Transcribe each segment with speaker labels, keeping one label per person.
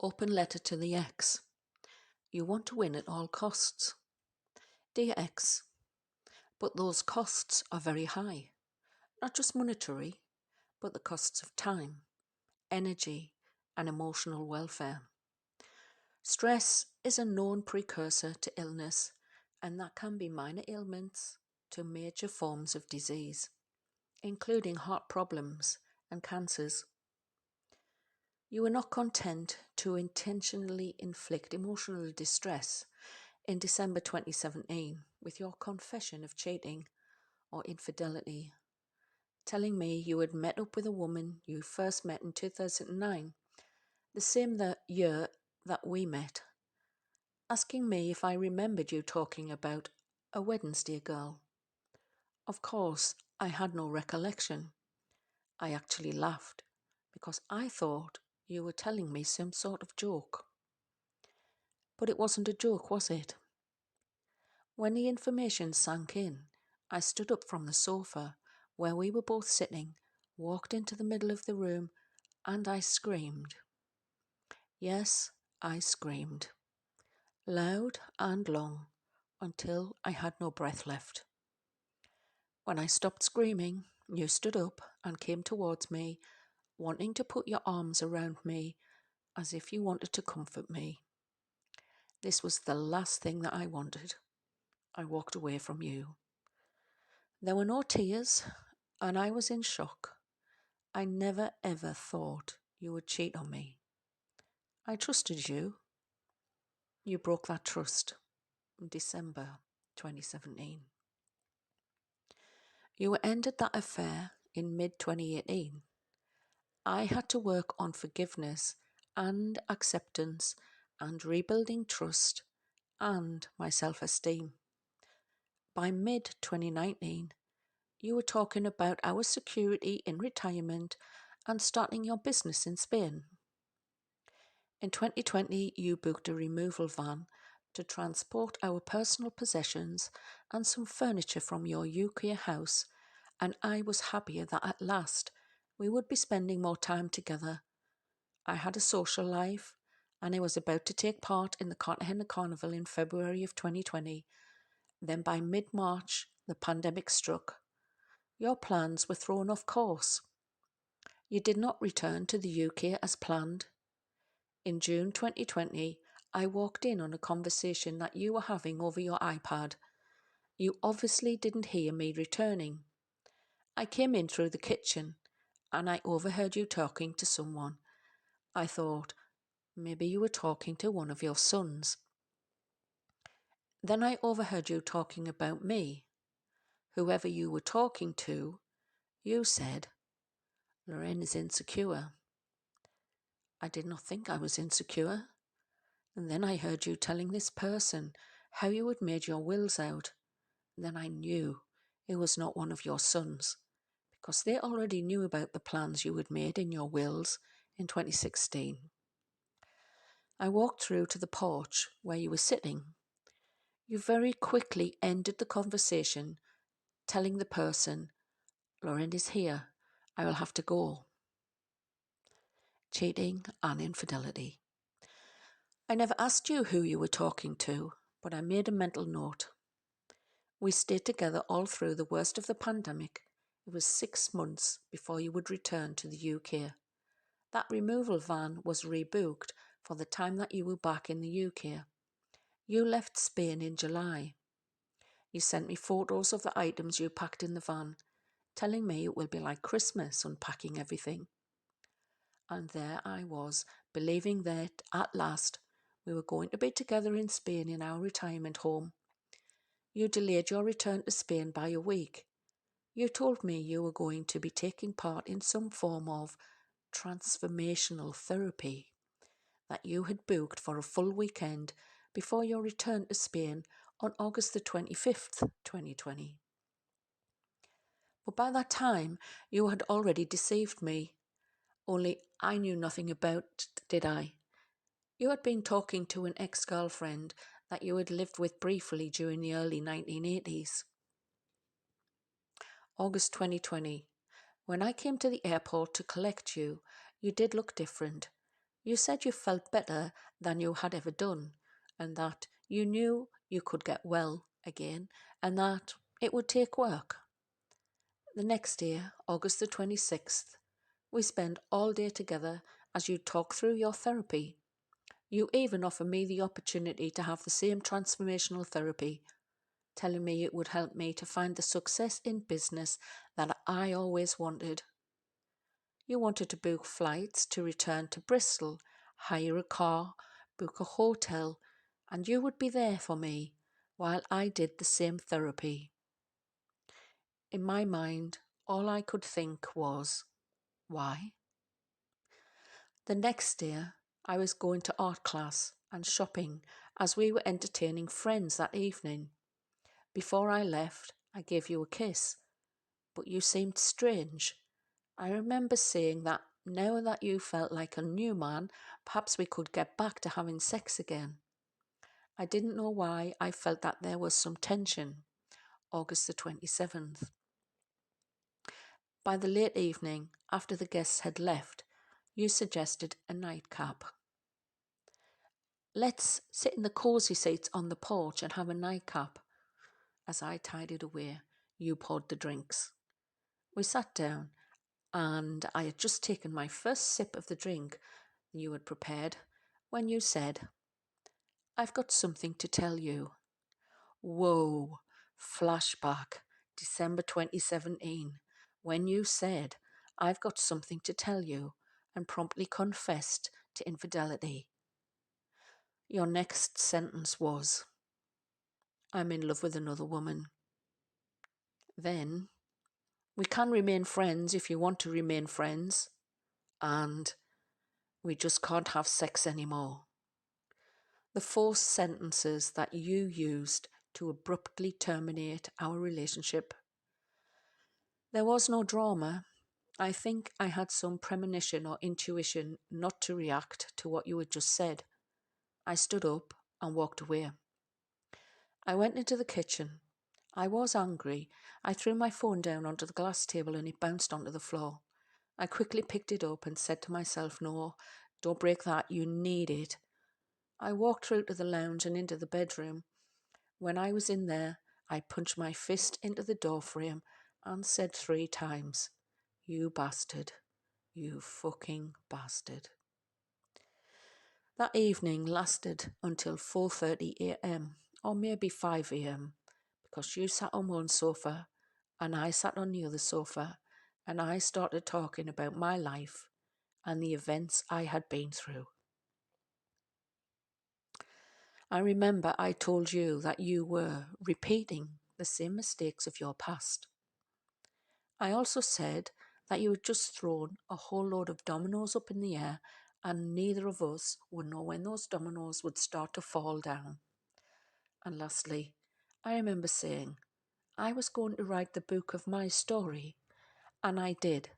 Speaker 1: Open letter to the ex. You want to win at all costs. Dear ex, but those costs are very high. Not just monetary, but the costs of time, energy, and emotional welfare. Stress is a known precursor to illness, and that can be minor ailments to major forms of disease, including heart problems and cancers. You were not content to intentionally inflict emotional distress in December 2017 with your confession of cheating or infidelity, telling me you had met up with a woman you first met in 2009, the same year that we met, asking me if I remembered you talking about a Wednesday girl. Of course, I had no recollection. I actually laughed because I thought you were telling me some sort of joke. But it wasn't a joke, was it? When the information sank in, I stood up from the sofa where we were both sitting, walked into the middle of the room, and I screamed. Yes, I screamed. Loud and long, until I had no breath left. When I stopped screaming, you stood up and came towards me, wanting to put your arms around me as if you wanted to comfort me. This was the last thing that I wanted. I walked away from you. There were no tears, and I was in shock. I never ever thought you would cheat on me. I trusted you. You broke that trust in December 2017. You ended that affair in mid-2018. I had to work on forgiveness and acceptance and rebuilding trust and my self-esteem. By mid-2019, you were talking about our security in retirement and starting your business in Spain. In 2020, you booked a removal van to transport our personal possessions and some furniture from your UK house, and I was happier that at last we would be spending more time together. I had a social life, and I was about to take part in the Cartagena Carnival in February of 2020. Then by mid-March, the pandemic struck. Your plans were thrown off course. You did not return to the UK as planned. In June 2020, I walked in on a conversation that you were having over your iPad. You obviously didn't hear me returning. I came in through the kitchen and I overheard you talking to someone. I thought, maybe you were talking to one of your sons. Then I overheard you talking about me. Whoever you were talking to, you said, Loren is insecure. I did not think I was insecure. And then I heard you telling this person how you had made your wills out. Then I knew it was not one of your sons, because they already knew about the plans you had made in your wills in 2016. I walked through to the porch where you were sitting. You very quickly ended the conversation, telling the person, Loren is here, I will have to go. Cheating and infidelity. I never asked you who you were talking to, but I made a mental note. We stayed together all through the worst of the pandemic. It was 6 months before you would return to the UK. That removal van was rebooked for the time that you were back in the UK. You left Spain in July. You sent me photos of the items you packed in the van, telling me it will be like Christmas unpacking everything. And there I was, believing that at last we were going to be together in Spain in our retirement home. You delayed your return to Spain by a week. You told me you were going to be taking part in some form of transformational therapy that you had booked for a full weekend before your return to Spain on August the 25th, 2020. But by that time, you had already deceived me. Only I knew nothing about it, did I? You had been talking to an ex-girlfriend that you had lived with briefly during the early 1980s. August 2020. When I came to the airport to collect you, you did look different. You said you felt better than you had ever done, and that you knew you could get well again, and that it would take work. The next day, August the 26th, we spent all day together as you talk through your therapy. You even offered me the opportunity to have the same transformational therapy, telling me it would help me to find the success in business that I always wanted. You wanted to book flights to return to Bristol, hire a car, book a hotel, and you would be there for me while I did the same therapy. In my mind, all I could think was, why? The next day, I was going to art class and shopping as we were entertaining friends that evening. Before I left, I gave you a kiss, but you seemed strange. I remember saying that now that you felt like a new man, perhaps we could get back to having sex again. I didn't know why I felt that there was some tension. August the 27th. By the late evening, after the guests had left, you suggested a nightcap. Let's sit in the cosy seats on the porch and have a nightcap. As I tidied away, you poured the drinks. We sat down, and I had just taken my first sip of the drink you had prepared when you said, I've got something to tell you. Whoa, flashback, December 2017, when you said, I've got something to tell you, and promptly confessed to infidelity. Your next sentence was, I'm in love with another woman. Then, we can remain friends if you want to remain friends, and we just can't have sex anymore. The 4 sentences that you used to abruptly terminate our relationship. There was no drama. I think I had some premonition or intuition not to react to what you had just said. I stood up and walked away. I went into the kitchen. I was angry. I threw my phone down onto the glass table and it bounced onto the floor. I quickly picked it up and said to myself, no, don't break that, you need it. I walked through to the lounge and into the bedroom. When I was in there, I punched my fist into the doorframe and said 3 times, you bastard, you fucking bastard. That evening lasted until 4:30 a.m. or maybe 5 a.m. because you sat on one sofa and I sat on the other sofa and I started talking about my life and the events I had been through. I remember I told you that you were repeating the same mistakes of your past. I also said that you had just thrown a whole load of dominoes up in the air and neither of us would know when those dominoes would start to fall down. And lastly, I remember saying I was going to write the book of my story, and I did,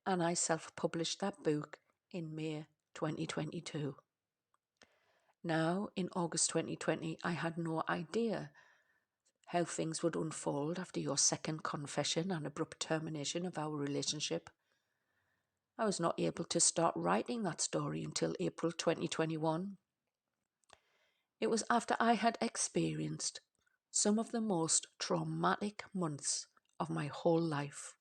Speaker 1: and I self-published that book in May 2022. Now, in August 2020, I had no idea how things would unfold after your second confession and abrupt termination of our relationship. I was not able to start writing that story until April 2021. It was after I had experienced some of the most traumatic months of my whole life.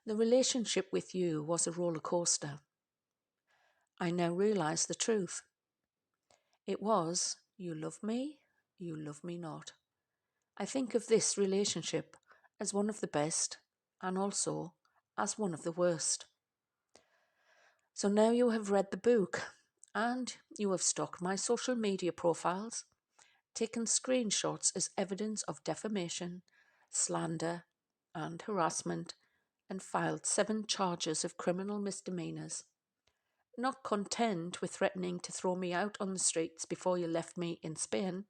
Speaker 1: The relationship with you was a roller coaster. I now realize the truth. It was, you love me not. I think of this relationship as one of the best and also as one of the worst. So now you have read the book and you have stalked my social media profiles, taken screenshots as evidence of defamation, slander and harassment, and filed 7 charges of criminal misdemeanors. Not content with threatening to throw me out on the streets before you left me in Spain,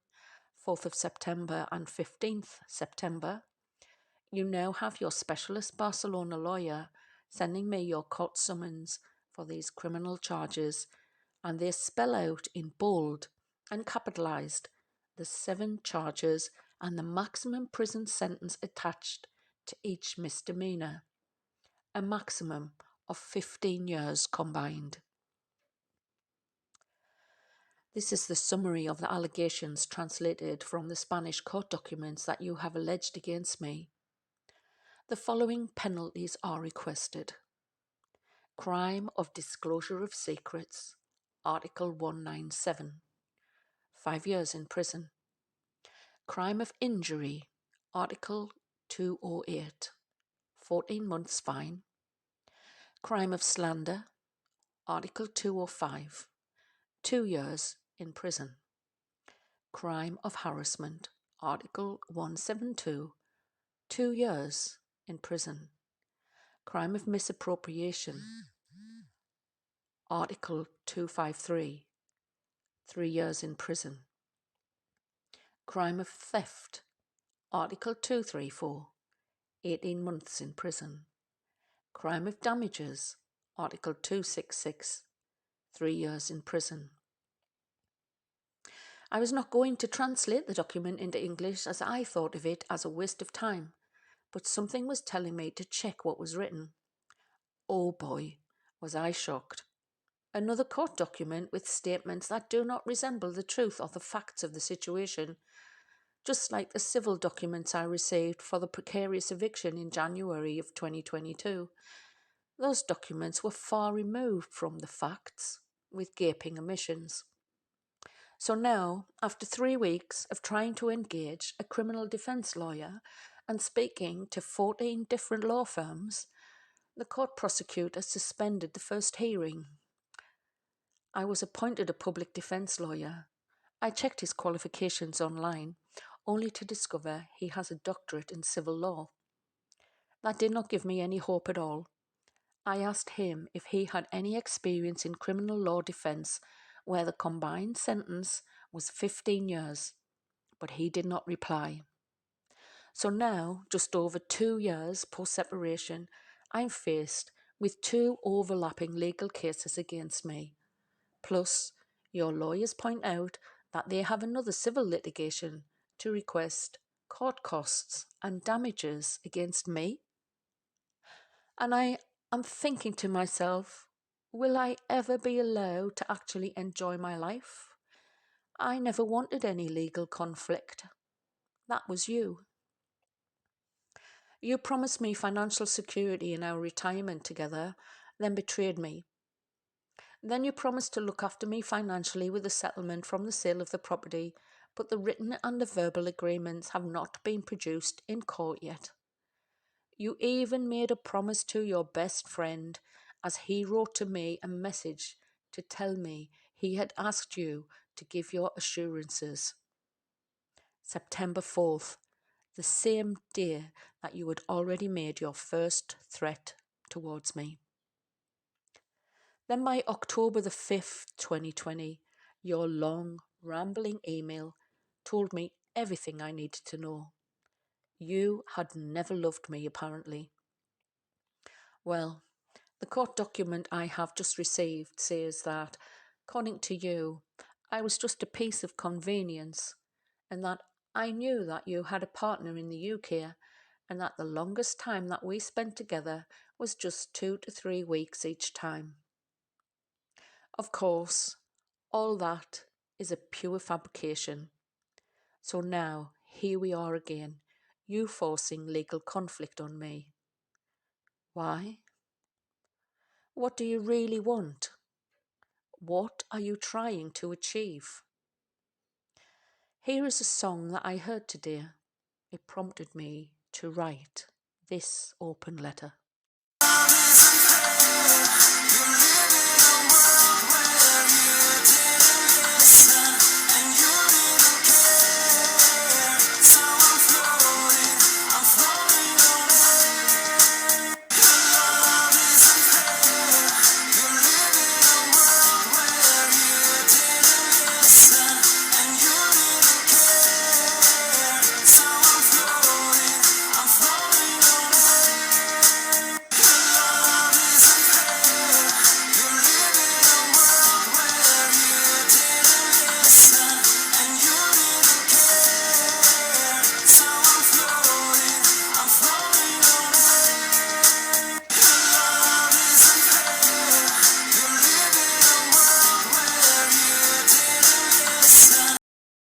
Speaker 1: 4th of September and 15th September, you now have your specialist Barcelona lawyer sending me your court summons for these criminal charges, and they spell out in bold and capitalised the 7 charges and the maximum prison sentence attached to each misdemeanour, a maximum of 15 years combined. This is the summary of the allegations translated from the Spanish court documents that you have alleged against me. The following penalties are requested. Crime of disclosure of secrets, Article 197, 5 years in prison. Crime of injury, Article 208, 14 months fine. Crime of slander, Article 205, 2 years in prison. Crime of harassment, Article 172, 2 years in prison. Crime of misappropriation, Article 253, 3 years in prison. Crime of theft, Article 234, 18 months in prison. Crime of damages, Article 266, 3 years in prison. I was not going to translate the document into English as I thought of it as a waste of time, but something was telling me to check what was written. Oh boy, was I shocked. Another court document with statements that do not resemble the truth or the facts of the situation, just like the civil documents I received for the precarious eviction in January of 2022. Those documents were far removed from the facts, with gaping omissions. So now, after 3 weeks of trying to engage a criminal defence lawyer and speaking to 14 different law firms, the court prosecutor suspended the first hearing. I was appointed a public defence lawyer. I checked his qualifications online, only to discover he has a doctorate in civil law. That did not give me any hope at all. I asked him if he had any experience in criminal law defence where the combined sentence was 15 years, but he did not reply. So now, just over 2 years post-separation, I'm faced with 2 overlapping legal cases against me. Plus, your lawyers point out that they have another civil litigation to request court costs and damages against me. And I am thinking to myself, will I ever be allowed to actually enjoy my life? I never wanted any legal conflict. That was you. You promised me financial security in our retirement together, then betrayed me. Then you promised to look after me financially with a settlement from the sale of the property, but the written and the verbal agreements have not been produced in court yet. You even made a promise to your best friend, as he wrote to me a message to tell me he had asked you to give your assurances. September 4th, the same day that you had already made your first threat towards me. Then by October the 5th, 2020, your long, rambling email told me everything I needed to know. You had never loved me, apparently. Well, the court document I have just received says that, according to you, I was just a piece of convenience, and that I knew that you had a partner in the UK, and that the longest time that we spent together was just 2 to 3 weeks each time. Of course, all that is a pure fabrication. So now, here we are again, you forcing legal conflict on me. Why? What do you really want? What are you trying to achieve? Here is a song that I heard today. It prompted me to write this open letter.